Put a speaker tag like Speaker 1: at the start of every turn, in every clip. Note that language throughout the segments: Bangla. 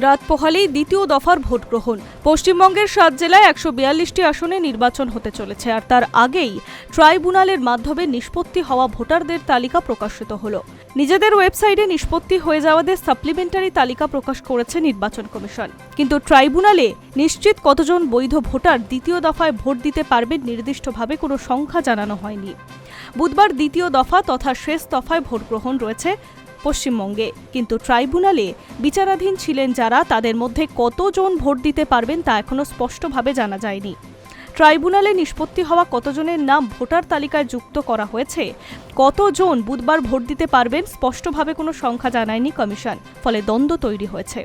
Speaker 1: রাত পোহালেই দ্বিতীয় দফার ভোট গ্রহণ। পশ্চিমবঙ্গের 7 জেলায় 142টি আসনে নির্বাচন হতে চলেছে, আর তার আগেই ট্রাইব্যুনালের মাধ্যমে নিষ্পত্তি হওয়া ভোটারদের তালিকা প্রকাশিত হলো। নিজেদের ওয়েবসাইটে নিষ্পত্তি হয়ে যাওয়াদের সাপ্লিমেন্টারি তালিকা প্রকাশ করেছে নির্বাচন কমিশন। কিন্তু ট্রাইব্যুনালে নিশ্চিত কতজন বৈধ ভোটার দ্বিতীয় দফায় ভোট দিতে পারবেন নির্দিষ্টভাবে কোনো সংখ্যা জানানো হয়নি। বুধবার দ্বিতীয় দফা তথা শেষ দফায় ভোট গ্রহণ রয়েছে পশ্চিমবঙ্গে, কিন্তু ট্রাইব্যুনালে বিচারাধীন ছিলেন যারা, তাদের মধ্যে কতজন ভোট দিতে পারবেন তা এখনো স্পষ্টভাবে জানা যায়নি। ট্রাইব্যুনালে নিষ্পত্তি হওয়া কতজনের নাম ভোটার তালিকায় যুক্ত করা হয়েছে, কতজন বুধবার ভোট দিতে পারবেন স্পষ্টভাবে কোনো সংখ্যা জানায়নি কমিশন, ফলে দ্বন্দ্ব তৈরি হয়েছে।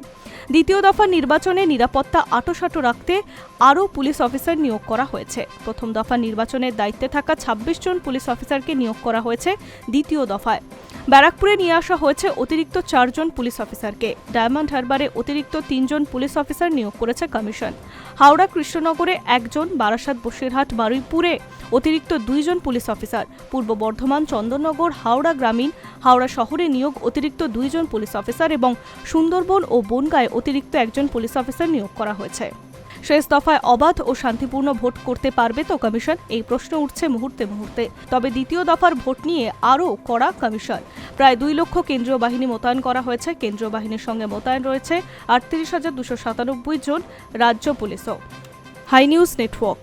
Speaker 1: দ্বিতীয় দফা নির্বাচনে নিরাপত্তা আঁটোসাঁটো রাখতে আরও পুলিশ অফিসার নিয়োগ করা হয়েছে। প্রথম দফা নির্বাচনের দায়িত্বে থাকা 26 জন পুলিশ অফিসারকে নিয়োগ করা হয়েছে দ্বিতীয় দফায়। ব্যারাকপুরে নিয়ে আসা হয়েছে অতিরিক্ত 4 জন পুলিশ অফিসারকে। ডায়মন্ড হারবারে অতিরিক্ত 3 জন পুলিশ অফিসার নিয়োগ করেছে কমিশন। হাওড়া কৃষ্ণনগরে 1 জন, বারাসাত, বসিরহাট, বারুইপুরে অতিরিক্ত 2 জন পুলিশ অফিসার, পূর্ব বর্ধমান, চন্দননগর, হাওড়া গ্রামীণ, হাওড়া শহরে নিয়োগ অতিরিক্ত 2 জন পুলিশ অফিসার এবং সুন্দরবন ও বনগাঁয় অতিরিক্ত 1 জন পুলিশ অফিসার নিয়োগ করা হয়েছে। শেষ দফায় অবাধ ও শান্তিপূর্ণ ভোট করতে পারবে তো কমিশন? এই প্রশ্ন উঠছে মুহূর্তে মুহূর্তে। তবে দ্বিতীয় দফার ভোট নিয়ে আরও কড়া কমিশন। প্রায় 2 লক্ষ কেন্দ্রীয় বাহিনী মোতায়েন করা হয়েছে। কেন্দ্রীয় বাহিনীর সঙ্গে মোতায়েন রয়েছে 38,297 জন রাজ্য পুলিশও। Hi News network.